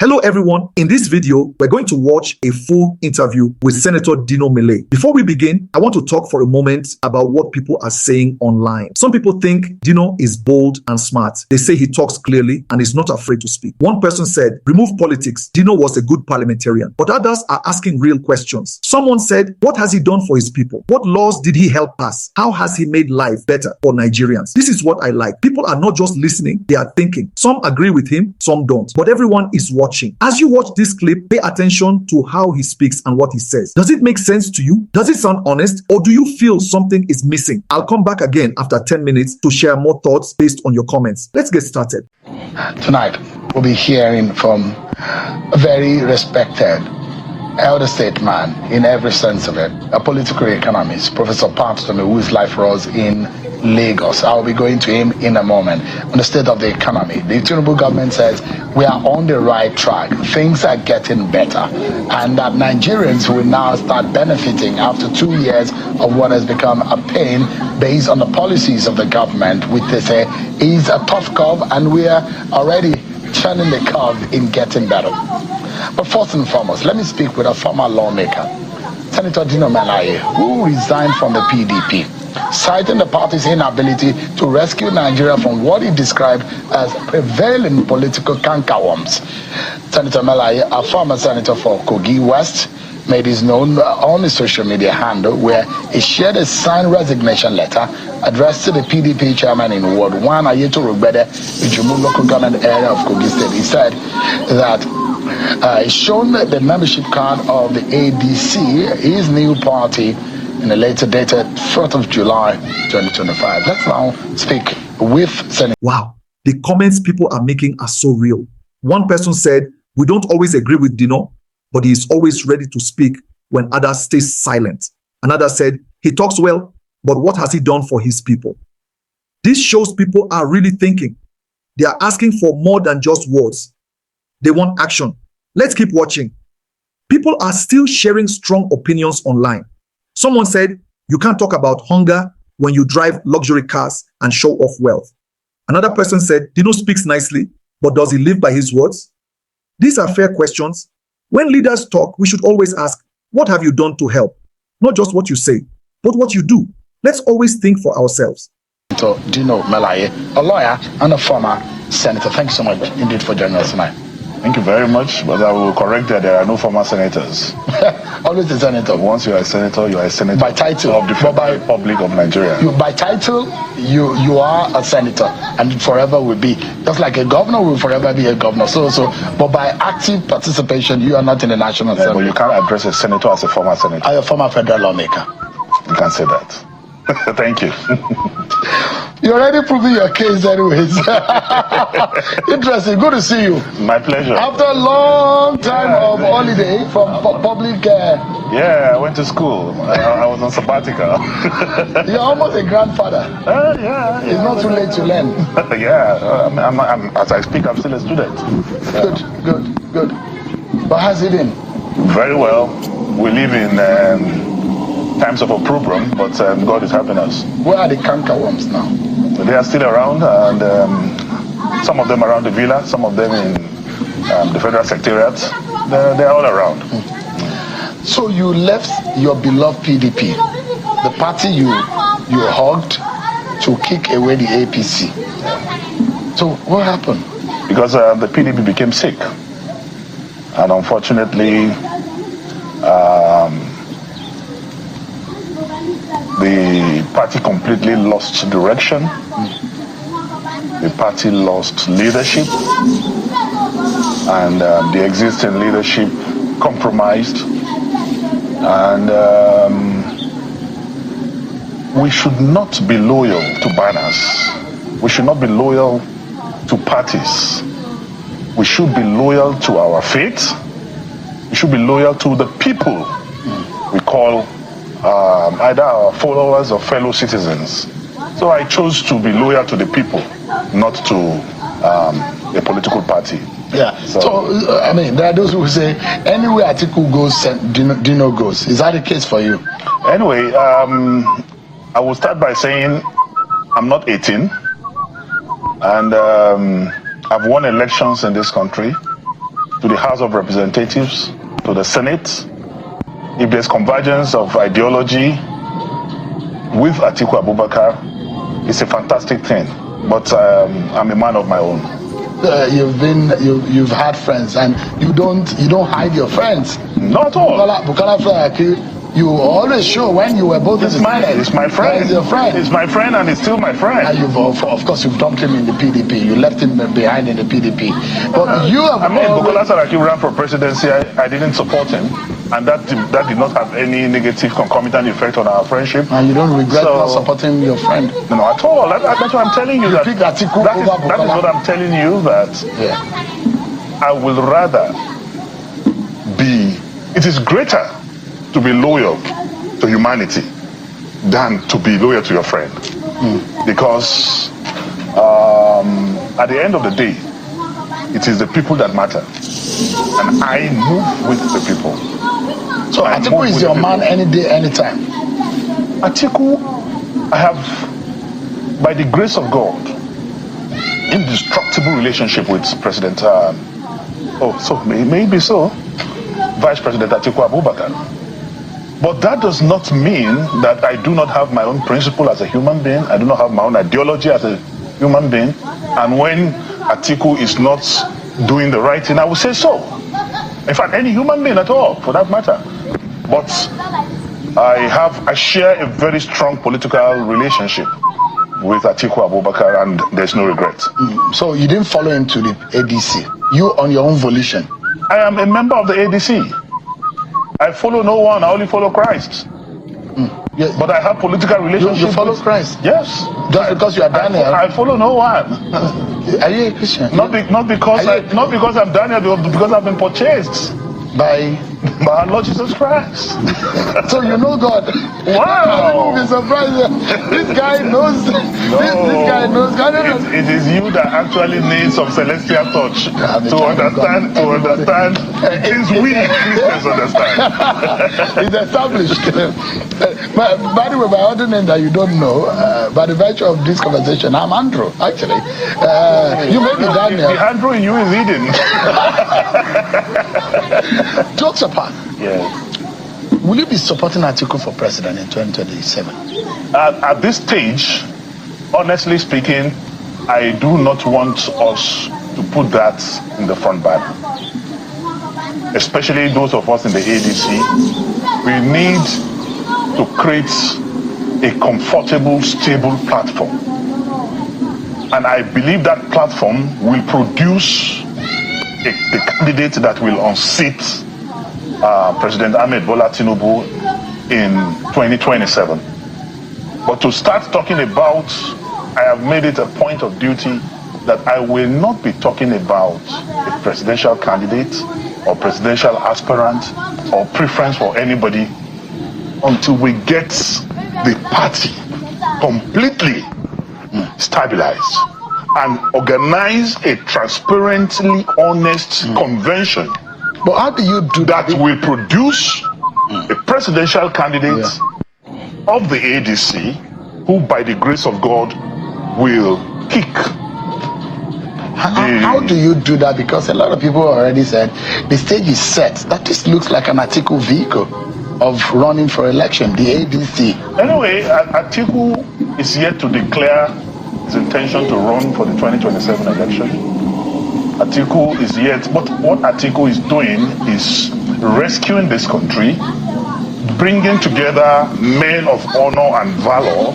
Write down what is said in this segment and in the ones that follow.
Hello everyone, in this video, we're going to watch a full interview with Senator Dino Melaye. Before we begin, I want to talk for a moment about what people are saying online. Some people think Dino is bold and smart. They say he talks clearly and is not afraid to speak. One person said, remove politics, Dino was a good parliamentarian. But others are asking real questions. Someone said, what has he done for his people? What laws did he help pass? How has he made life better for Nigerians? This is what I like. People are not just listening, they are thinking. Some agree with him, some don't. But everyone is watching. As you watch this clip, pay attention to how he speaks and what he says. Does it make sense to you? Does it sound honest? Or do you feel something is missing? I'll come back again after 10 minutes to share more thoughts based on your comments. Let's get started. Tonight, we'll be hearing from a very respected elder statesman in every sense of it, a political economist, Professor Patton, who is life rose in Lagos. I'll be going to him in a moment on the state of the economy. The Tinubu government says we are on the right track. Things are getting better, and that Nigerians will now start benefiting after 2 years of what has become a pain based on the policies of the government, which they say is a tough curve, and we are already turning the curve in getting better. But first and foremost, let me speak with a former lawmaker, Senator Dino Melaye, who resigned from the PDP, citing the party's inability to rescue Nigeria from what he described as prevailing political cankerworms. Senator Melaye, a former senator for Kogi West, made his known on his social media handle, where he shared a signed resignation letter addressed to the PDP chairman in Ward 1, Ayeto Rugbede, Ijumu local government area of Kogi State. He said that he's shown the membership card of the APC, his new party, in a later dated 4th of July 2025. Let's now speak with Senator. Wow, the comments people are making are so real. One person said, we don't always agree with Dino, but he is always ready to speak when others stay silent. Another said, he talks well, but what has he done for his people? This shows people are really thinking. They are asking for more than just words. They want action. Let's keep watching. People are still sharing strong opinions online. Someone said, you can't talk about hunger when you drive luxury cars and show off wealth. Another person said, Dino speaks nicely, but does he live by his words? These are fair questions. When leaders talk, we should always ask, what have you done to help? Not just what you say, but what you do. Let's always think for ourselves. Dino Melaye, a lawyer and a former senator. Thank you so much indeed for joining us tonight. Thank you very much, but I will correct that there are no former senators. Always a senator. Once you are a senator, you are a senator by title of the Federal Republic of Nigeria. By title, you are a senator, and forever will be. Just like a governor will forever be a governor. But by active participation, you are not in the National Assembly. But you can't address a senator as a former senator. I'm a former federal lawmaker. You can't say that. Thank you. You're already proving your case anyways. Interesting. Good to see you. My pleasure. After a long time of holiday from public... Yeah, I went to school. I was on sabbatical. You're almost a grandfather. Yeah. It's not too late to learn. Yeah. As I speak, I'm still a student. Good. But how's it been? Very well. We live in... times of opprobrium, but God is helping us. Where are the cankerworms now? They are still around, and some of them around the villa, some of them in the federal secretariat. They're all around. So you left your beloved PDP, the party you hugged, to kick away the APC. So what happened? Because the PDP became sick, and unfortunately, the party completely lost direction. The party lost leadership, and the existing leadership compromised. And we should not be loyal to banners. We should not be loyal to parties. We should be loyal to our faith. We should be loyal to the people we call either our followers or fellow citizens. So I chose to be loyal to the people, not to a political party. Yeah. So I mean, there are those who say anywhere Atiku goes, Dino goes. Is that the case for you? Anyway, I will start by saying I'm not 18, and I've won elections in this country. to the House of Representatives, to the Senate. If there's convergence of ideology with Atiku Abubakar, it's a fantastic thing. But I'm a man of my own. You've had friends, and you don't hide your friends. Not at all. Bukola Saraki, you always show when you were both. It's my friend. He's your friend. It's my friend, and it's still my friend. And you've of course you've dumped him in the PDP. You left him behind in the PDP. But you have. Bukola Saraki ran for presidency. I didn't support him, and that did not have any negative concomitant effect on our friendship. And you don't regret not supporting your friend? No, at all. That's what I'm telling you. That is what I'm telling you. That I will rather be. It is greater to be loyal to humanity than to be loyal to your friend. Because at the end of the day, it is the people that matter. And I move with the people. So Atiku is your man any day, anytime? Atiku, I have, by the grace of God, indestructible relationship with President, maybe so, Vice President Atiku Abubakar. But that does not mean that I do not have my own principle as a human being. I do not have my own ideology as a human being. And when Atiku is not doing the right thing, I will say so. In fact, any human being at all, for that matter. But I share a very strong political relationship with Atiku Abubakar, and there's no regret. So you didn't follow him to the ADC? You on your own volition? I am a member of the ADC. I follow no one, I only follow Christ. Yes. But I have political relationships. You follow Christ? Yes. Just because you are Daniel? I follow no one. Are you a Christian? Not because I'm Daniel, but because I've been purchased by our Lord Jesus Christ. So you know God. Wow. You'll be surprised. This guy knows. This guy knows God. It is you that actually need some celestial touch to understand. Things we Christians understand. It's established. By the way, my other name that you don't know, by the virtue of this conversation, I'm Andrew. Actually, you may be Daniel. The Andrew in you is hidden. Jokes apart. Yes. Will you be supporting Atiku for president in 2027? At this stage, honestly speaking, I do not want us to put that in the front burner. Especially those of us in the ADC. We need to create a comfortable, stable platform. And I believe that platform will produce a candidate that will unseat President Ahmed Bola Tinubu in 2027. But to start talking about, I have made it a point of duty that I will not be talking about a presidential candidate or presidential aspirant or preference for anybody until we get the party completely stabilized and organize a transparently honest convention. But how do you do that? Will produce a presidential candidate of the ADC who, by the grace of God, will kick. How do you do that? Because a lot of people already said the stage is set, that this looks like an Atiku vehicle of running for election, the ADC. Anyway, Atiku is yet to declare his intention to run for the 2027 election. Atiku is yet, but what Atiku is doing is rescuing this country, bringing together men of honor and valor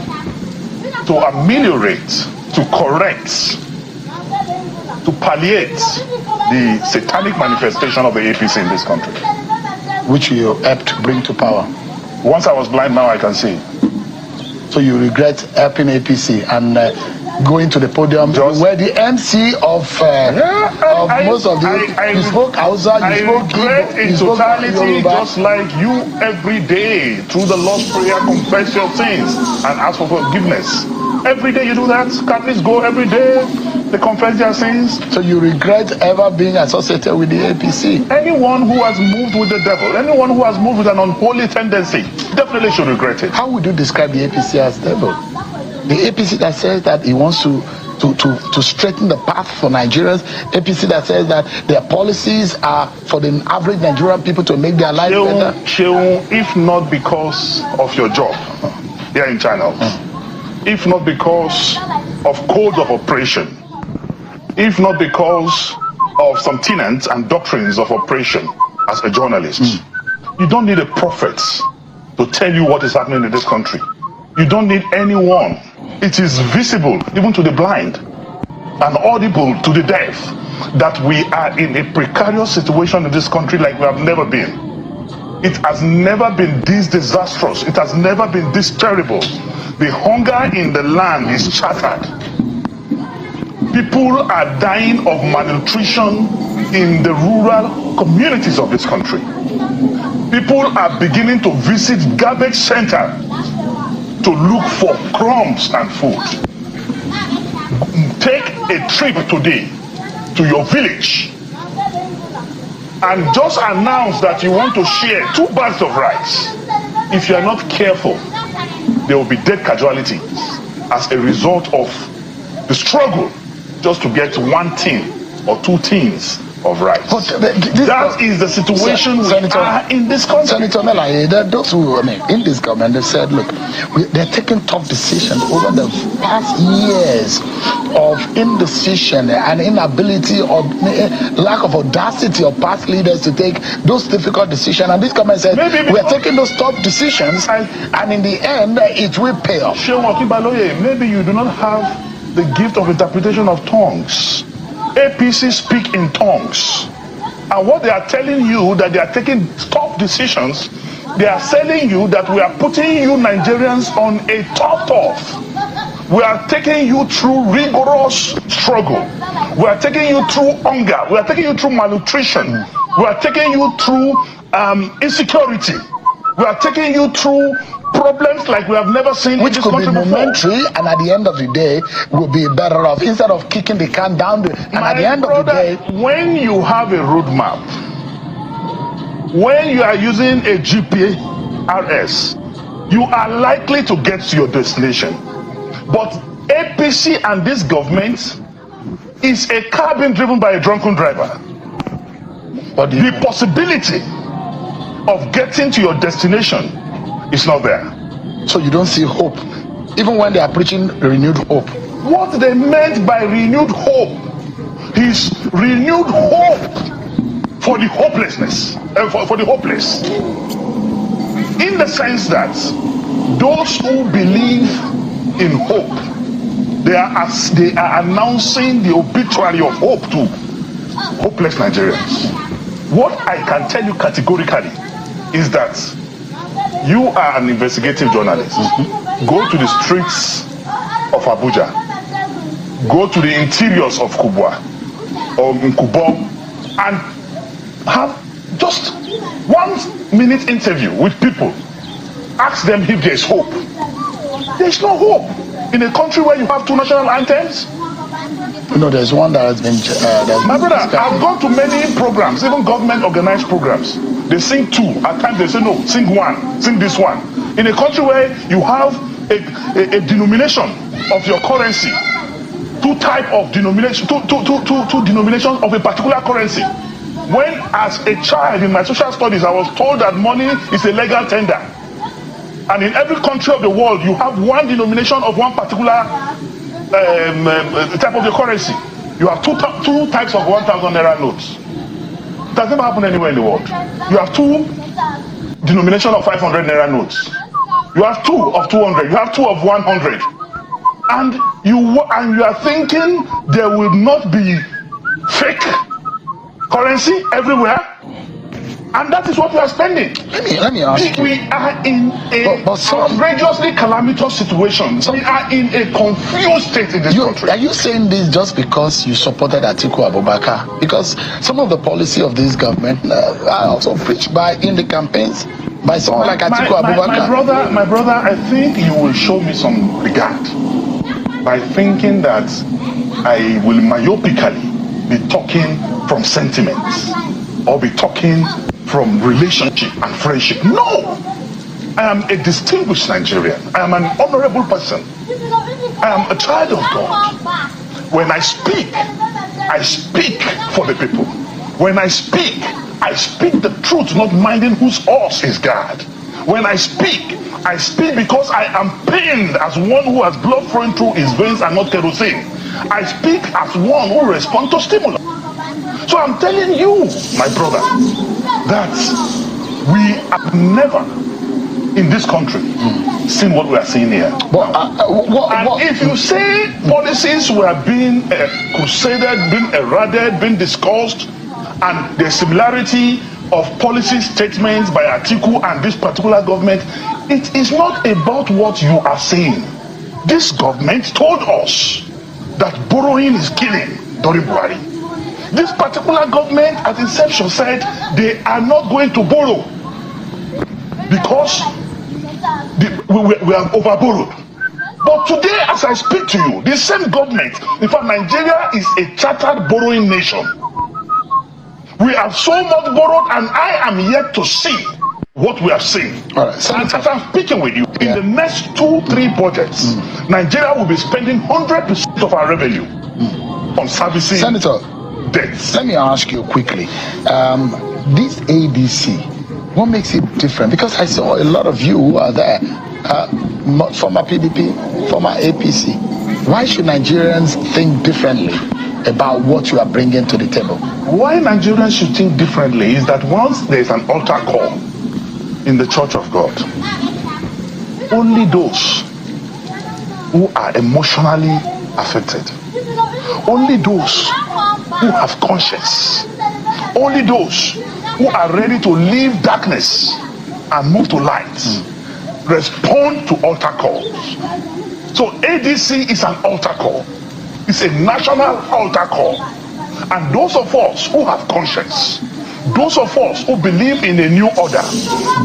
to ameliorate, to correct, to palliate the satanic manifestation of the APC in this country. Which you helped bring to power. Once I was blind, now I can see. So you regret helping APC and going to the podium where the MC of most of the you spoke Hausa, you spoke Igbo, in totality, just like you every day through the Lord's Prayer, confess your sins and ask for forgiveness. Every day you do that. Catholics go every day, they confess their sins. So you regret ever being associated with the APC? Anyone who has moved with the devil, anyone who has moved with an unholy tendency, definitely should regret it. How would you describe the APC as devil? The APC that says that he wants to to straighten the path for Nigerians. APC that says that their policies are for the average Nigerian people to make their life better. If not because of your job here in China, if not because of codes of operation, if not because of some tenets and doctrines of operation as a journalist, you don't need a prophet to tell you what is happening in this country. You don't need anyone. It is visible even to the blind and audible to the deaf that we are in a precarious situation in this country like we have never been. It has never been this disastrous. It has never been this terrible. The hunger in the land is shattered. People are dying of malnutrition in the rural communities of this country. People are beginning to visit garbage center to look for crumbs and food. Take a trip today to your village and just announce that you want to share 2 bags of rice. If you are not careful, there will be dead casualties as a result of the struggle just to get 1 tin or 2 tins of rice. But that is the situation we are in this country. Senator Melaye, those who in this government, they've said, look, they're taking tough decisions over the past years of indecision and inability or lack of audacity of past leaders to take those difficult decisions. And this government said, we're taking those tough decisions and in the end, it will pay off. Maybe you do not have the gift of interpretation of tongues. APC speak in tongues, and what they are telling you that they are taking tough decisions, they are telling you that we are putting you Nigerians on a tough. We are taking you through rigorous struggle. We are taking you through hunger. We are taking you through malnutrition. We are taking you through insecurity. We are taking you through problems like we have never seen which in this could country be momentary before. And at the end of the day we'll be better off instead of kicking the can down the and at the end of the day, when you have a roadmap, when you are using a GPRS, you are likely to get to your destination. But APC and this government is a car being driven by a drunken driver. But the possibility of getting to your destination is not there. So you don't see hope, even when they are preaching renewed hope. What they meant by renewed hope is renewed hope for the hopelessness, for the hopeless. In the sense that those who believe in hope, they are announcing the obituary of hope to hopeless Nigerians. What I can tell you categorically is that you are an investigative journalist. Go to the streets of Abuja. Go to the interiors of Kubwa or Kubo and have just 1 minute interview with people. Ask them if there's hope. There's no hope in a country where you have 2 national anthems. No, there's one that has been. My brother, I've gone to many programs, even government organized programs. They sing 2. At times they say no, sing 1, sing this one. In a country where you have a denomination of your currency, 2 type of denomination, two denominations of a particular currency. When as a child in my social studies, I was told that money is a legal tender. And in every country of the world, you have 1 denomination of 1 particular type of your currency. You have two types of 1,000 naira notes. It has never happened anywhere in the world. You have 2 denomination of 500 naira notes. You have 2 of 200. You have 2 of 100. And you are thinking there will not be fake currency everywhere. And that is what we are spending. Let me ask you. We are in a outrageously calamitous situation. We are in a confused state in this country. Are you saying this just because you supported Atiku Abubakar? Because some of the policy of this government are also preached by in the campaigns by someone like Atiku Abubakar. My brother, I think you will show me some regard by thinking that I will myopically be talking from sentiments or be talking from relationship and friendship. No! I am a distinguished Nigerian. I am an honorable person. I am a child of God. When I speak for the people. When I speak the truth, not minding whose horse is God. When I speak because I am pained as one who has blood flowing through his veins and not kerosene. I speak as one who responds to stimulus. So I'm telling you, my brother, that we have never in this country seen what we are seeing here. And if you say policies were being crusaded, being eroded, being discussed, and the similarity of policy statements by Atiku and this particular government, it is not about what you are saying. This government told us that borrowing is killing during Buhari. This particular government at inception said they are not going to borrow because we have overborrowed. But today, as I speak to you, the same government, in fact, Nigeria is a chartered borrowing nation. We have so much borrowed, and I am yet to see what we have seen. All right, and as I'm speaking with you, in the next 2-3 budgets, Nigeria will be spending 100% of our revenue on servicing Senator, debts. let me ask you quickly. This ADC, what makes it different? Because I saw a lot of you who are there, former PDP, former APC. Why should Nigerians think differently about what you are bringing to the table? Why Nigerians should think differently is that once there is an altar call in the Church of God, only those who are emotionally affected, only those who have conscience, only those who are ready to leave darkness and move to light respond to altar calls. So ADC is an altar call. It's a national altar call. And those of us who have conscience, those of us who believe in a new order,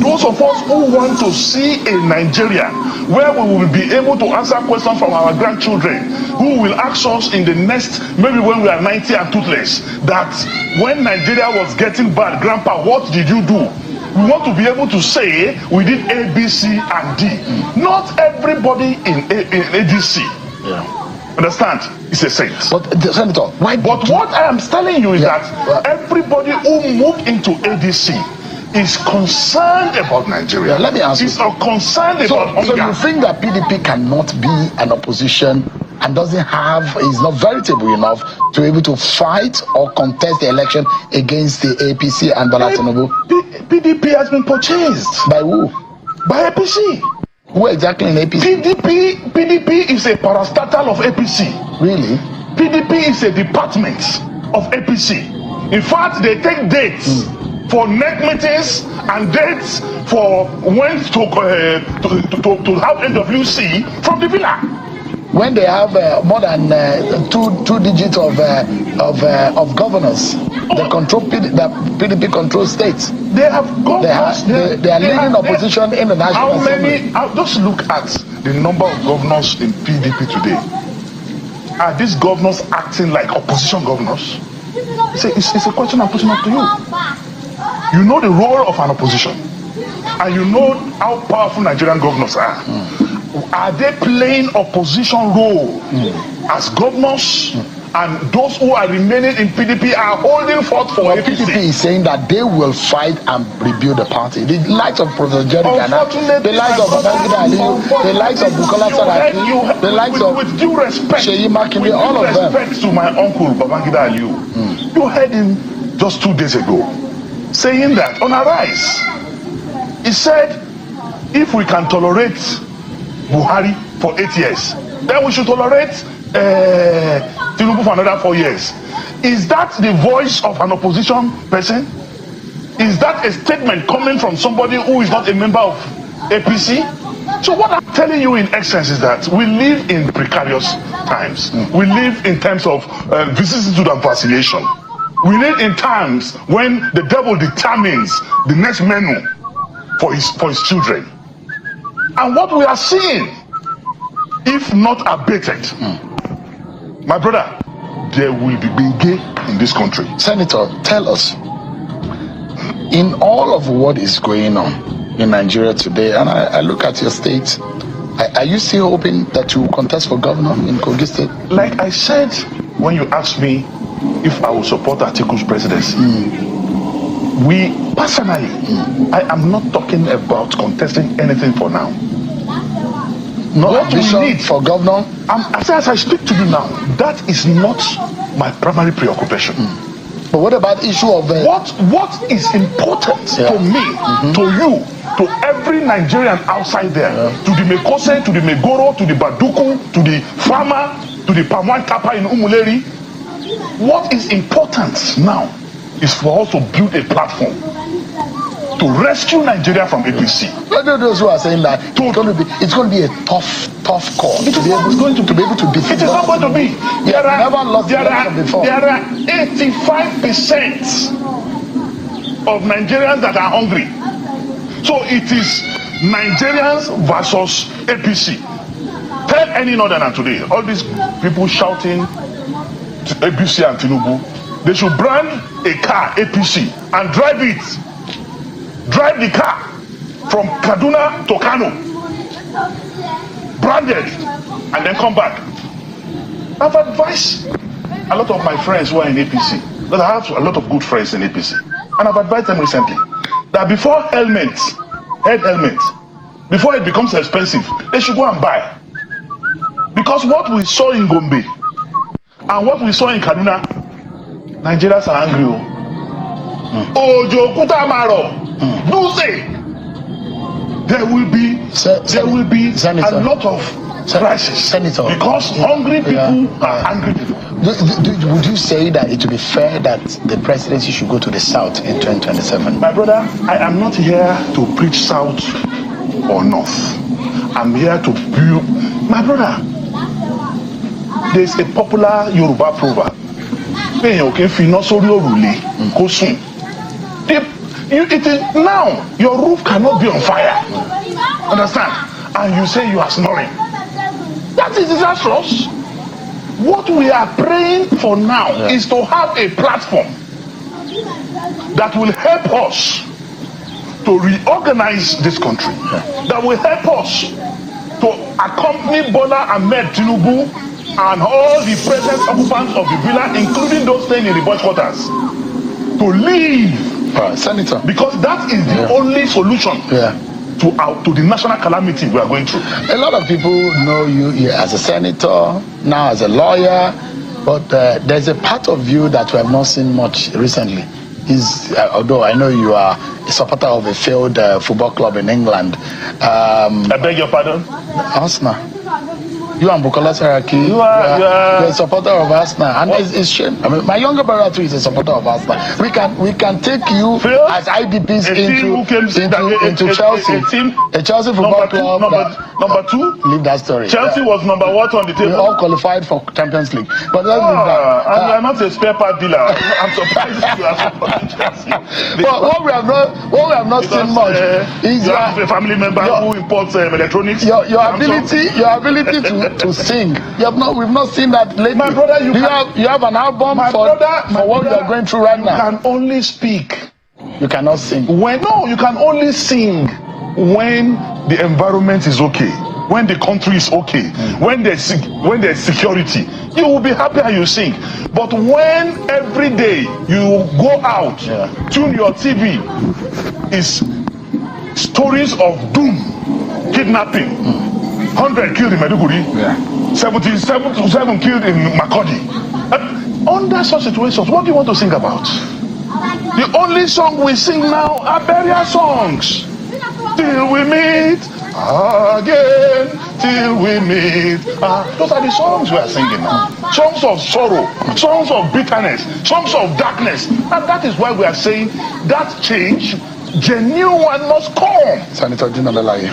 those of us who want to see a Nigeria where we will be able to answer questions from our grandchildren, who will ask us in the next, maybe when we are 90 and toothless, that when Nigeria was getting bad, Grandpa, what did you do? We want to be able to say we did A, B, C, and D. Not everybody in ADC. Yeah. Understand? It's a saint. But Senator, why? But what I am telling you is that everybody who moved into ADC is concerned about Nigeria. Let me ask you. Is concerned about hunger. So you think that PDP cannot be an opposition and is not veritable enough to be able to fight or contest the election against the APC and Bola Tinubu? PDP has been purchased. By who? By APC. Who exactly in APC? PDP is a parastatal of APC. Really? PDP is a department of APC. In fact, they take dates for neck meetings and dates for when to have NWC from the villa. When they have more than two digits of governors, the PDP controls states. They have governors. They are leading opposition in the National Assembly. Just look at the number of governors in PDP today. Are these governors acting like opposition governors? It's a question I'm putting up to you. You know the role of an opposition, and you know how powerful Nigerian governors are. Are they playing opposition role as governors? And those who are remaining in PDP are holding forth for APC. PDP is saying that they will fight and rebuild the party. The likes of Professor Jerry Ghana, the likes of Babangida Aliyu, the likes of Bukola Saraki, the likes of with due respect, Seyi Makinde, all of them. With respect to my uncle Babangida Aliyu, you heard him just 2 days ago saying that on Arise, he said, if we can tolerate Buhari for 8 years, then we should tolerate Tinubu for another 4 years. Is that the voice of an opposition person? Is that a statement coming from somebody who is not a member of APC? So what I'm telling you in essence is that we live in precarious times. We live in times of vicissitude and vacillation. We live in times when the devil determines the next menu for his children. And what we are seeing, if not abated, my brother, there will be benge in this country. Senator, tell us, in all of what is going on in Nigeria today, and I look at your state, Are you still hoping that you will contest for governor in Kogi State? Like I said, when you asked me if I would support Atiku's presidency, we personally, I am not talking about contesting anything for now. No What we ambition need for governor? as I speak to you now, that is not my primary preoccupation. But what about the issue of What is important to me, to you, to every Nigerian outside there, to the Mekose, to the Megoro, to the Baduku, to the farmer, to the Pamwan Kappa in Umuleri, what is important now is for us to build a platform to rescue Nigeria from APC. those who are saying that it's going to be a tough call to be able to defeat. It is not going to be. There are 85% of Nigerians that are hungry. So it is Nigerians versus APC. Tell any northerner today, all these people shouting to APC and Tinubu, they should brand a car APC and drive the car from Kaduna to Kano, branded, and then come back. I've advised a lot of my friends who are in APC, that I have a lot of good friends in APC, and I've advised them recently that before head helmets, before it becomes expensive, they should go and buy. Because what we saw in Gombe and what we saw in Kaduna, Nigerians are angry. Ojo Kutamaro, Duse. There will be Senator, a lot of crisis, Senator, because hungry people are angry people. Would you say that it would be fair that the presidency should go to the south in 2027? My brother, I am not here to preach south or north. I'm here to build. My brother, there's a popular Yoruba proverb. It is now your roof cannot be on fire. Understand? And you say you are snoring. That is disastrous. What we are praying for now is to have a platform that will help us to reorganize this country, that will help us to accompany Bola Ahmed Tinubu and all the present occupants of the villa, including those staying in the boys' quarters, to leave. Senator, because that is the only solution to the national calamity we are going through. A lot of people know you as a senator, now as a lawyer, but there's a part of you that we have not seen much recently. Although I know you are a supporter of a failed football club in England. I beg your pardon? Arsenal. You and Bukola Saraki, you're a supporter of Arsenal, and it's shame. I mean, my younger brother too is a supporter of Arsenal. We can take you as IDPs into Chelsea, a Chelsea football club. Number two, leave that story. Chelsea was number one on the table. We all qualified for Champions League, but let's leave that. And you are not a spare part dealer. I'm surprised you are supporting Chelsea. But what we have not seen much is you have a family member who imports electronics. Your ability to sing. We've not seen that lately. My brother, you have an album for what you are going through right now. You can only speak. You cannot sing. You can only sing when the environment is okay, when the country is okay, when there's security. You will be happy and you sing. But when every day you go out, tune your TV, is stories of doom, kidnapping, 100 killed in Maiduguri, 77 killed in Makurdi. Under such situations, what do you want to sing about? The only song we sing now are burial songs. Till we meet again, till we meet. Those are the songs we are singing now. Songs of sorrow, songs of bitterness, songs of darkness. And that is why we are saying that change, genuine, must come. Senator Dino Melaye,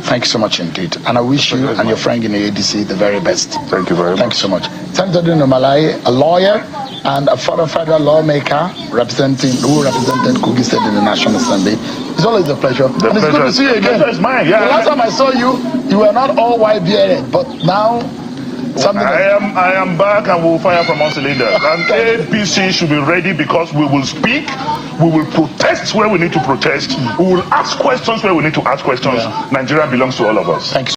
thank you so much indeed. And I wish you and your friend in the ADC the very best. Thank you very much. Thank you so much. Senator Dino Melaye, a lawyer and a former federal lawmaker who represented Kogi State in the National Assembly. It's always a pleasure. And it's good to see you again. It's mine. Yeah. The last time I saw you, you were not all white bearded, but now I am back and we'll fire from all cylinders. And APC should be ready because we will speak, we will protest where we need to protest, we will ask questions where we need to ask questions. Nigeria belongs to all of us. Thank you.